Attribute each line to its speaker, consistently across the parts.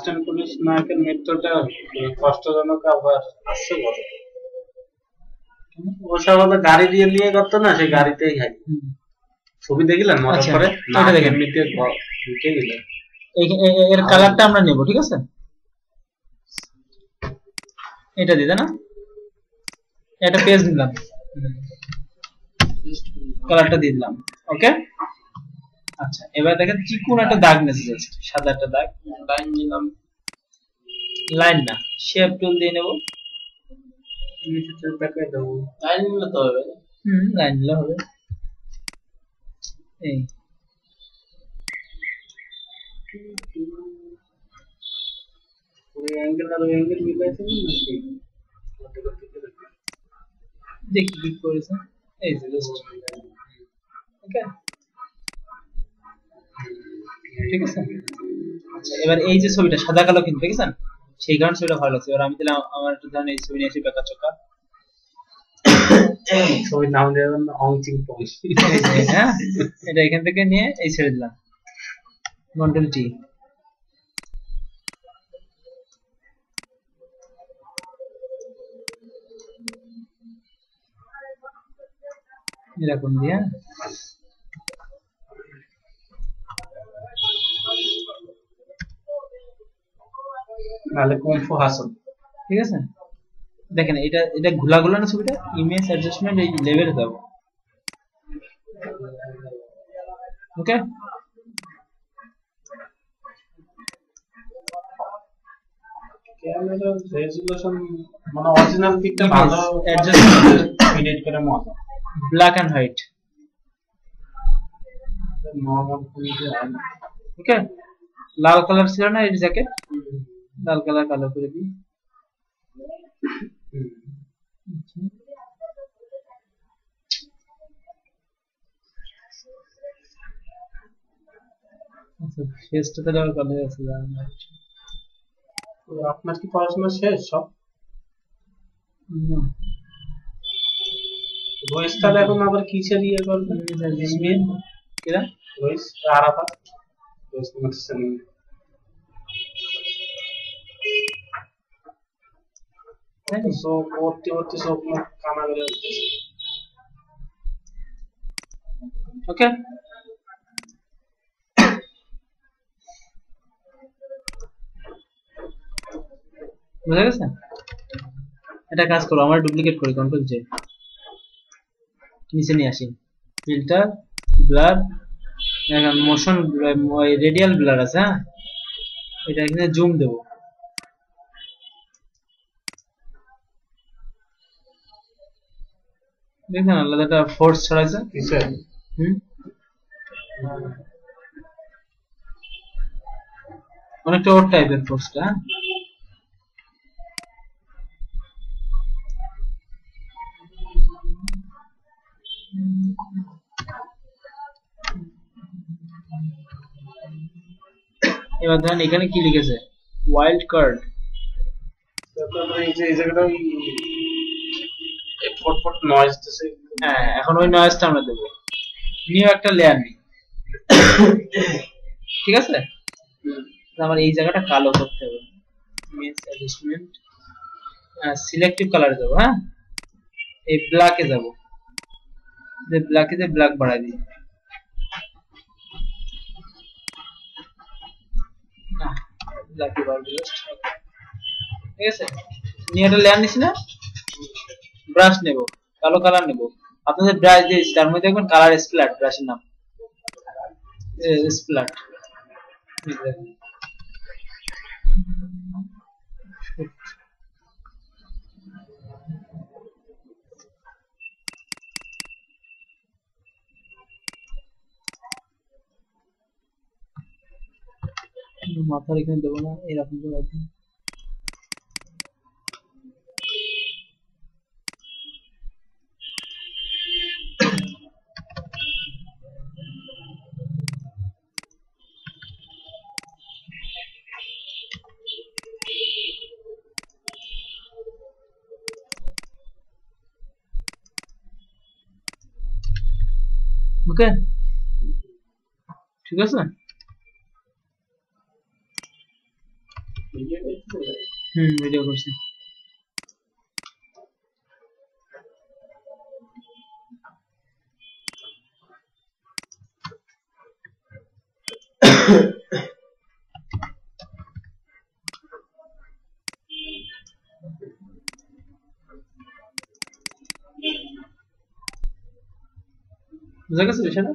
Speaker 1: Assistant police নায়কের মৃত্যুটা কষ্টজনক আবার হাস্যকর। ও সব গাড়ি দিয়ে নিয়ে করতো না, সেই গাড়িতেই খাই। ছবি দেখিলেন মজার
Speaker 2: আচ্ছা,
Speaker 1: করে না
Speaker 2: এটা দেখেন।
Speaker 1: এমনিতে ঢুকে দিলেন।
Speaker 2: এর কালারটা আমরা নেব, ঠিক আছে? এটা দিতে না, এটা পেজ নিলাম, কালারটা দিয়ে দিলাম। ওকে, আচ্ছা এবার দেখেন চিকুন একটা দাগ নিয়েছে, জাস্ট সাদা একটা দাগ।
Speaker 1: লাইন নিলাম,
Speaker 2: লাইন না, শেপ টুল দিয়ে নেব।
Speaker 1: লাইন নিলে তো হবে।
Speaker 2: লাইন নিলে হবে। এই
Speaker 1: অ্যাঙ্গেল আর অ্যাঙ্গেল মিলাইছেন নাকি?
Speaker 2: দেখি কি করেছে। এই যে জাস্ট, ওকে, ঠিক আছে। আচ্ছা এবার এই যে ছবিটা সাদা কালো কিন্তু দেখেছেন, সেই কারণে ছবিটা ভালো লাগছে। এবার আমি দিলাম আমার একটু ধরেন এই ছবি নিয়ে আসি, বেকা চোকা
Speaker 1: ছবির নাম দেবেন অংচিং পং।
Speaker 2: হ্যাঁ, এটা এখান থেকে নিয়ে এই ছেড়ে দিলাম, কন্ট্রোল টি। এরকম দিয়ে
Speaker 1: নাহলে কুমফু হাসান,
Speaker 2: ঠিক আছে। দেখেন এটা এটা ঘোলা ঘোলা না ছবিটা, ইমেজ অ্যাডজাস্টমেন্ট এই লেভেলে যাব। ওকে,
Speaker 1: ক্যামেরার রেজোলিউশন মানে অরিজিনাল পিকটা ভালো
Speaker 2: অ্যাডজাস্টমেন্ট
Speaker 1: এডিট করে মজা।
Speaker 2: Black and white.
Speaker 1: নরমাল পুলিশে হয় না।
Speaker 2: ওকে, লাল কালার ছিল না এই জ্যাকেট, লাল কালার কালো করে দিই। আচ্ছা ফেসটা তাহলে আবার কালো আছে।
Speaker 1: তো আপনার কি পড়াশোনা শেষ সব?
Speaker 2: না,
Speaker 1: রইস তাহলে এখন আবার কিসের ইয়ে করবেন?
Speaker 2: কিরা
Speaker 1: রইস আরাফাত, রইস মারছেন। চোখ ভর্তি ভর্তি চোখ মুখ কানা করে উঠতেছে।
Speaker 2: ওকে, বুঝা গেছে। এটা কাজ করো, আমার ডুপ্লিকেট করি, কন্ট্রোল জে, নিচে নিয়ে আসি, ফিল্টার, ব্লার, এখন মোশন রেডিয়াল ব্লার আছে। হ্যাঁ, এটা এখানে জুম দেব। দেখেন আলাদা একটা ফোর্স ছড়াইছে।
Speaker 1: কিসের?
Speaker 2: অনেকটা ওর টাইপের ফোর্সটা। এবার ধরেন এখানে কি লিখেছে, ওয়াইল্ড কার্ড।
Speaker 1: এই যে এই জায়গাটা ওই ফটফট নয়েজ দিতেছে।
Speaker 2: হ্যাঁ, এখন ওই নয়েজটা আমরা দেবো। নিউ একটা লেয়ার নিই, ঠিক আছে। আমার এই জায়গাটা কালো করতে হবে, ইমেজ অ্যাডজাস্টমেন্ট, সিলেক্টিভ কালারে যাবো। হ্যাঁ, এই ব্ল্যাকে যাব, যে ব্ল্যাকে যে ব্ল্যাক বাড়াই দিই। ব্ল্যাকে বাড়াই জাস্ট, ঠিক আছে। নিয়ে একটা লেয়ার নিছি না, ব্রাশ নেব, কালো কালার নেব। আপনাদের ব্রাশ দিয়েছি, তার মধ্যে দেখবেন কালার স্প্ল্যাট, ব্রাশের নাম স্প্ল্যাট। মাথার এখানে দেবো না, এরকম করে রাখবো। ওকে, ঠিক আছে। ভিডিও করছি। বুঝা গেছে বিষয়টা?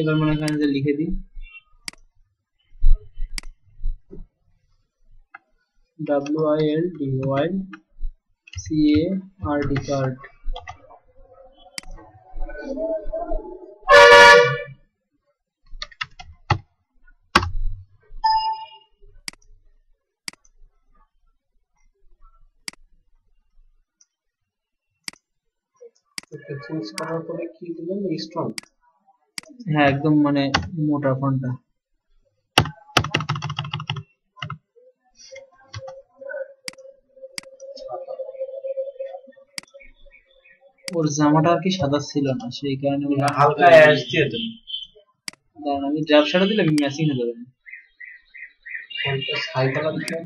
Speaker 2: এবার মনে করেন যে লিখে দিই WILDYCARD কার্ড।
Speaker 1: চেঞ্জ করার পরে কি দিলেন? স্ট্রং।
Speaker 2: হ্যাঁ একদম মানে মোটা ফন্টটা। ওর জামাটা আর কি সাদা ছিল না, সেই কারণে
Speaker 1: হালকা অ্যাশ দিয়ে দেন।
Speaker 2: দাঁড়ান আমি ড্রাফ শাড়া দিলে ম্যাচিং হয়ে যাবে।
Speaker 1: ছাই কালার দিলে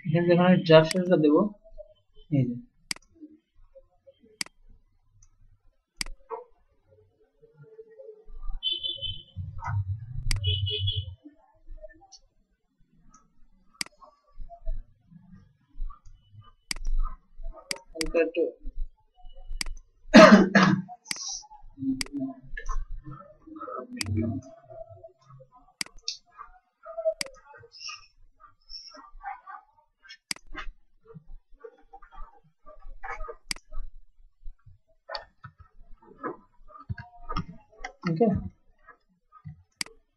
Speaker 2: এখানে যখন আমি ড্রাফট শাড়াটা দেবো, এই যে একটু ওকে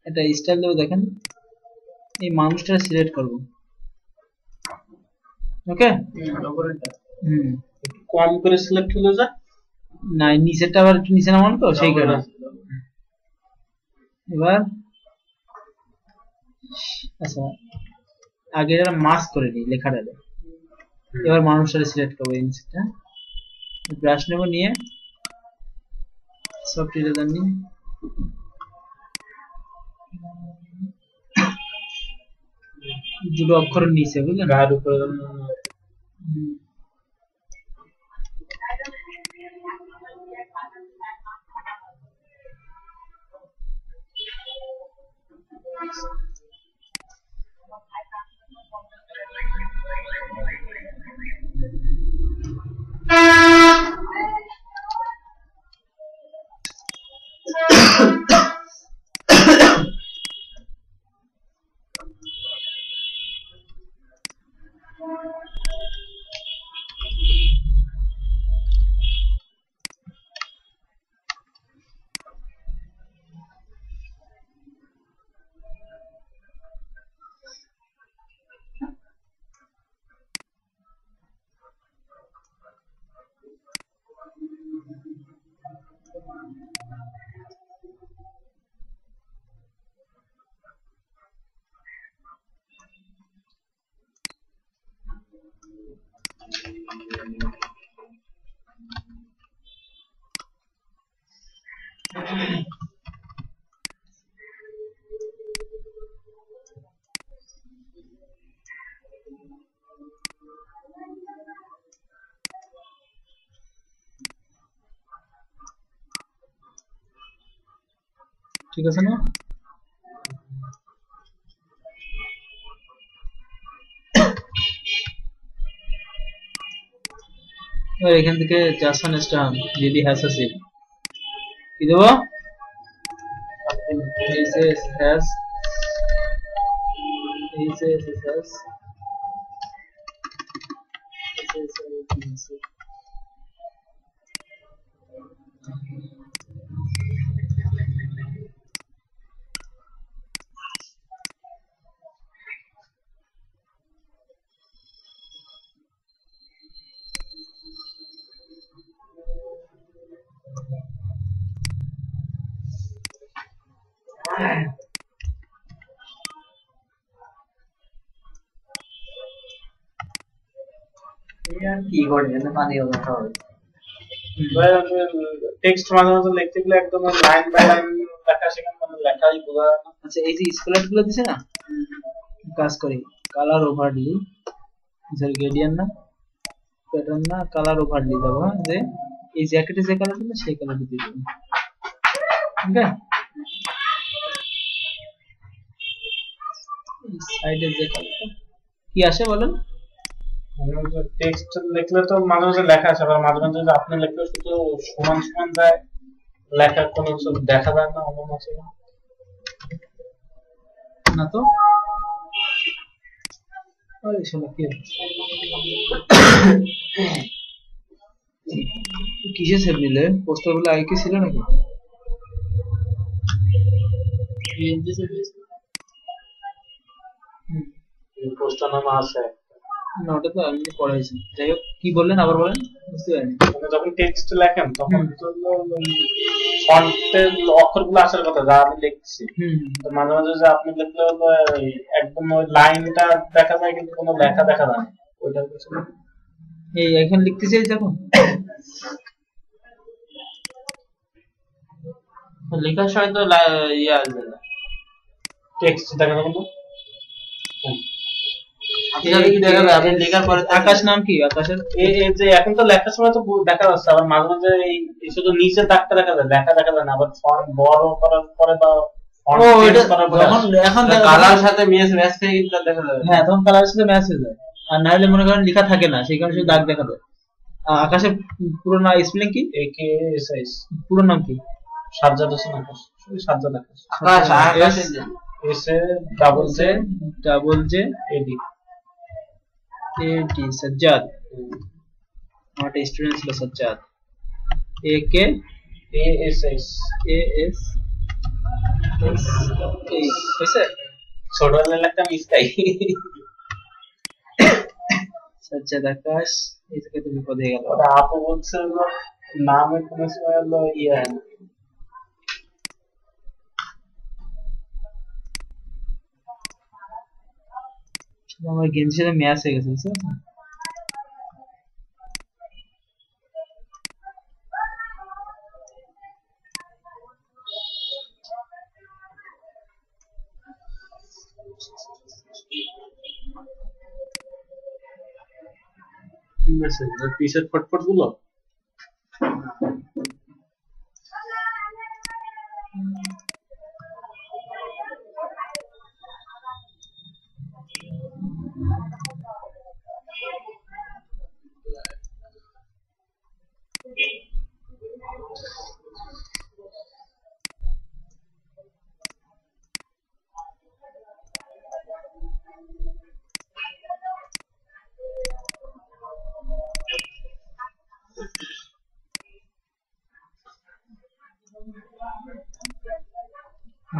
Speaker 2: এটা স্টাইল দেবো। দেখেন এই মানুষটা সিলেক্ট করব। ওকে
Speaker 1: কম করে সিলেক্ট হলো যা
Speaker 2: না, নিচেরটা আবার একটু নিচে নামানো তো সেই কারণে। এবার আচ্ছা আগে এটা মাস্ক করে দিই লেখাটা। এবার মানুষটা সিলেক্ট করবো এই নিচেরটা, ব্রাশ নেব, নিয়ে সফট ইরেজার নিয়ে দুটো অক্ষরের নিচে বুঝলেন
Speaker 1: গায়ের উপরে
Speaker 2: ঠিক আছে না? এখান থেকে জাসন স্টান যদি হ্যাসাসিভ কি দেবো?
Speaker 3: কি করে পানি হবে
Speaker 1: টেক্সট মাঝে মাঝে লিখতে গেলে একদম লাইন বাই লাইন লেখা সেখানে মানে লেখাই বোঝা যায় না।
Speaker 2: আচ্ছা এই যে স্প্লাট গুলো দিছে না, কাজ করি কালার ওভারলি, সরি গ্রেডিয়েন্ট না, প্যাটার্ন না, কালার ওভারলি দেবো। হ্যাঁ, যে এই জ্যাকেটে যে কালার দিলে সেই কালার দিয়ে দেবো। ঠিক আছে, সাইডে যে কালারটা কি আসে বলেন?
Speaker 1: টেক্সট লিখলে তো মাঝে মাঝে লেখা আসে, আবার মাঝে মাঝে যদি আপনি লিখলে শুধু সমান সমান যায়, লেখা কোনো কিছু দেখা যায় না, অমন আছে
Speaker 2: না তো আরে শোনো কি কিসে সেভ নিলে? পোস্টার বলে আগে কি ছিল নাকি?
Speaker 1: পোস্টার নাম আছে
Speaker 2: না ওটা তো আমি পড়াইছি। যাই হোক কি বললেন আবার বলেন, বুঝতে পারিনি।
Speaker 1: মানে যখন টেক্সট লেখেন তখন তো ফন্টের অক্ষরগুলো আসার কথা যা আমি লিখছি, তো মাঝে মাঝে যে আপনি লিখলে হলো একদম ওই লাইনটা দেখা যায় কিন্তু কোনো লেখা দেখা যায় না, ওইটার পিছনে
Speaker 2: এই এখন লিখতে চাই যখন লেখার সময় তো ইয়ে আসবে না,
Speaker 1: টেক্সট দেখা যাবে না।
Speaker 2: আকাশ নাম কি? আকাশের
Speaker 1: এই যে এখন তো লেখার সময় তো দেখা যাচ্ছে, আবার মাঝে মাঝে এই শুধু নিচে দাগটা দেখা যায়, লেখা দেখা যায় না, আবার ফন্ট বড় করার পরে বা
Speaker 2: এখন কালার সাথে ম্যাচ থেকে কিন্তু দেখা যাবে। হ্যাঁ তখন কালারের সাথে ম্যাচ হয়ে যায়, আর না হলে মনে করেন লেখা থাকে না, সেই কারণে শুধু দাগ দেখা যায়। আকাশের পুরো নাম স্পেলিং কি?
Speaker 1: AKSIS।
Speaker 2: পুরো নাম কি?
Speaker 1: Sajjad Hossain Akash. Sajjad Akash.
Speaker 2: Akash
Speaker 1: S A double J AD
Speaker 2: Sajjad. हमारे स्टूडेंट्स लो सज्जाद। AK
Speaker 1: ASS
Speaker 2: कैसे
Speaker 1: छोटा वाला लगता है इसका ही
Speaker 2: सज्जाद आकाश इसके तो लिखो देगा।
Speaker 1: और आप वो से नाम है कौन सा वाला ये है
Speaker 2: আমার গেমসের সাথে ম্যাচ হয়ে গেছে, বুঝছো?
Speaker 1: মেসেজ টি-শার্ট ফটফট গুলো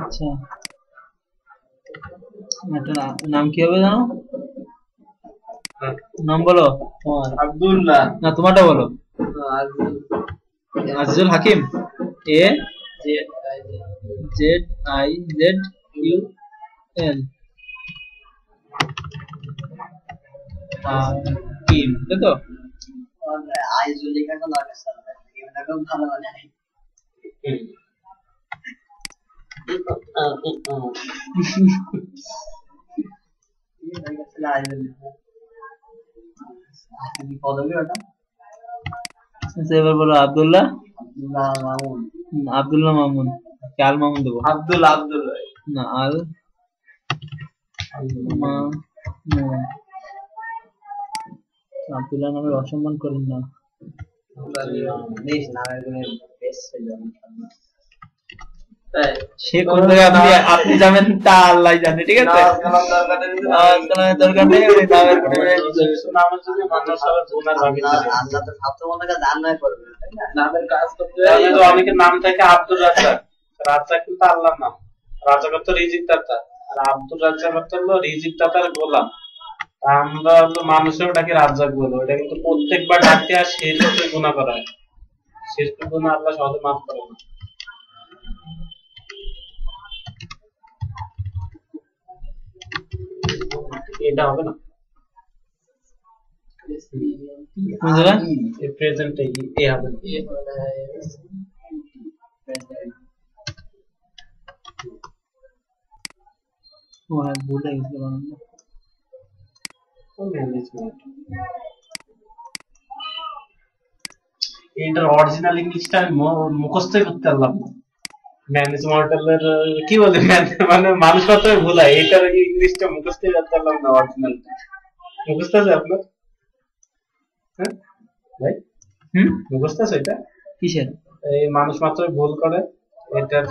Speaker 2: আচ্ছা এটা নাম কি হবে জানো? নাম বলো।
Speaker 1: আব্দুল্লাহ।
Speaker 2: না তোমারটা বলো। আজিজুল হাকিম। AZIZUL হাকিম, তাই তো?
Speaker 3: আইজুল লেখাটা লাগে স্যার, এটাও ভালো মানে
Speaker 2: এবার বলো আব্দুল্লাহ
Speaker 3: মামুন।
Speaker 2: আব্দুল্লাহ মামুন, আল মামুন দেবো।
Speaker 3: আব্দুল্লাহ
Speaker 2: না আল মামুন। আব্দুল্লাহ নামের অসম্মান করেন না। সে কোন জায়গায় আপনি যাবেন তা আল্লাহ জানে, ঠিক আছে? দরকার নেই
Speaker 1: অনেকে নাম থাকে আব্দুল রাজ্জাক, রাজ্জাক কিন্তু আল্লাহর নাম। রাজ্জাক তো রিজিক দাতা, আর আব্দুল রাজ্জাক হলো রিজিক দাতার গোলাম। আমরা তো মানুষের ডাকি রাজ্জাক বলো, এটা কিন্তু প্রত্যেকবার ডাকতে আর শেষ গুনাহ করা হয়, শেষ গুনাহ আল্লাহ সহজে মাফ করে না। এটা হবে না,
Speaker 2: কোন জায়গা?
Speaker 1: এই প্রেজেন্টে এ হবে না।
Speaker 2: ও হ্যাঁ, ভুলে গেছিল বানানটা।
Speaker 1: ম্যানেজমেন্ট এটার অরিজিনাল ইংলিশটা আমি মুখস্থই করতে পারলাম না। ম্যানেজ মডেলের কি বলে মানে মানুষ মাত্রই ভুল হয়, এটার ইংলিশটা মুখস্থই করতে পারলাম না। অরিজিনালটা মুখস্থ আছে আপনার? হ্যাঁ ভাই, মুখস্থ আছে এটা?
Speaker 2: কিসের?
Speaker 1: এই মানুষ মাত্রই ভুল করে, এটার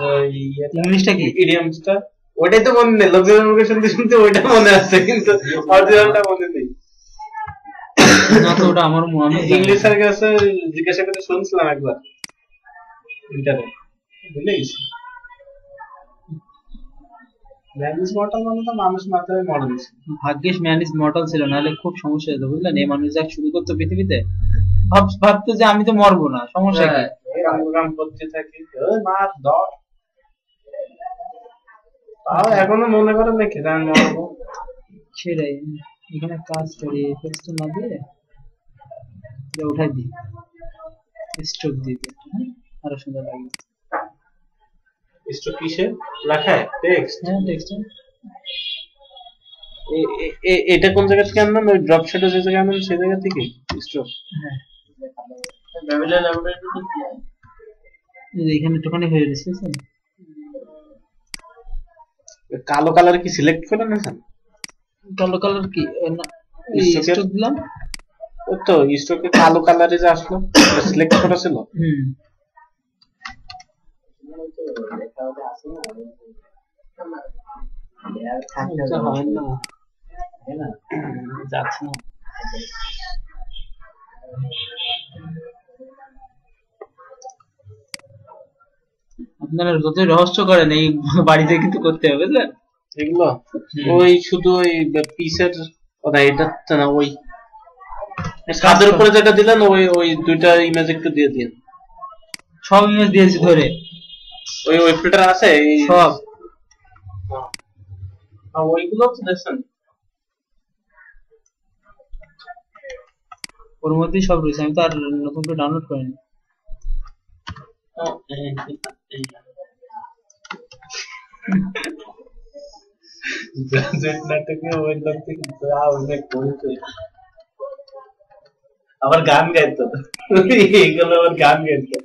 Speaker 2: ইংলিশটা কি?
Speaker 1: ইডিয়মসটা ওইটাই তো মনে নেই। লোকজনের মুখে শুনতে শুনতে ওইটা মনে আছে, কিন্তু অরিজিনালটা মনে নেই।
Speaker 2: না তো ওটা আমার মনে
Speaker 1: ইংলিশ স্যারের কাছে জিজ্ঞাসা করে শুনছিলাম একবার ইন্টারনেট, ভুলে গেছি। ম্যানেজ মডেল মানে তো মানুষ মাত্রই মডেল ছিল।
Speaker 2: ভাগ্যিস ম্যানেজ মডেল ছিল, নাহলে খুব সমস্যা হতো বুঝলেন। এই মানুষ যা শুরু করতো পৃথিবীতে, ভাবতো যে আমি তো মরবো না, সমস্যা কি?
Speaker 1: রাম করতে থাকি, ওই মার দর তাও এখনো মনে করে নাকি যে আমি মরবো।
Speaker 2: সেটাই, এখানে কাজ করি পেস্ট না দিয়ে এটা উঠাই দিই, স্ট্রোক দিয়ে দিই, আরো সুন্দর লাগবে।
Speaker 1: স্ট্রোক কিসে লেখায়? টেক্সট?
Speaker 2: হ্যাঁ টেক্সট।
Speaker 1: এটা কোন জায়গা থেকে আনলেন? ওই ড্রপ শ্যাডো যে জায়গায় আনলেন সেই জায়গা থেকে স্ট্রোক?
Speaker 2: হ্যাঁ এখানে একটুখানি হয়ে গেছে।
Speaker 1: কালো কালার কি সিলেক্ট করে নিয়েছেন?
Speaker 2: কালো কালার কি না, স্ট্রোক দিলাম।
Speaker 1: ওই তো স্ট্রোকে কালো কালারে যে আসলো সিলেক্ট করা ছিল।
Speaker 2: যাচ্ছে না। আপনারা যতই রহস্য করেন এই বাড়িতে কিন্তু করতে হবে বুঝলেন
Speaker 1: এগুলো। ওই শুধু ওই পিসের না, এটা না, ওই ছাদের উপরে যেটা দিলেন ওই ওই দুইটা ইমেজ একটু দিয়ে দিন।
Speaker 2: সব ইমেজ দিয়েছি ধরে,
Speaker 1: ওই ওই ফিল্টার আছে
Speaker 2: সব
Speaker 1: ওইগুলো তো দেখছেন,
Speaker 2: ওর মধ্যেই সব রয়েছে। আমি তো আর নতুন করে ডাউনলোড করিনি।
Speaker 1: আবার গান গাইতো, এইগুলো আবার গান গাইতো।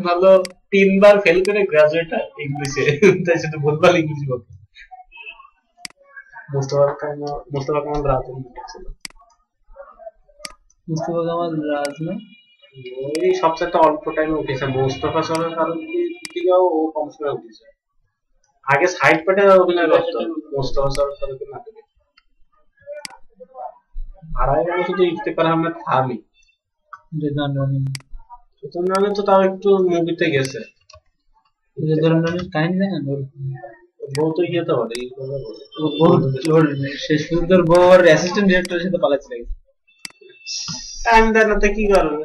Speaker 1: ভালো 3 বার ফেল করে গ্রাজুয়েট ইংলিশে, তাই শুধু ভুলভাল ইংলিশ বলতো। মুস্তফা কামাল রাজ ছিল।
Speaker 2: মুস্তফা কামাল রাজ না,
Speaker 1: ওই সবচেয়ে অল্প টাইমে উঠেছে। মোস্তফা সরের কারণ থেকেও ও কম সময় উঠেছে। আগে সাইড পাটে অভিনয় করতো মোস্তফা সরের কারণে নাটকে। আর আগে শুধু ইফতেখার আহমেদ থামি। রেদওয়ান তো তাও একটু মুভিতে গেছে।
Speaker 2: কাহিনী জানেন?
Speaker 1: বউ তো ইয়েতে পারে,
Speaker 2: শেষ পর্যন্ত বউর অ্যাসিস্ট্যান্ট ডিরেক্টরের সাথে পালাচ্ছে।
Speaker 1: টাইম দেয় না তো কি করবে?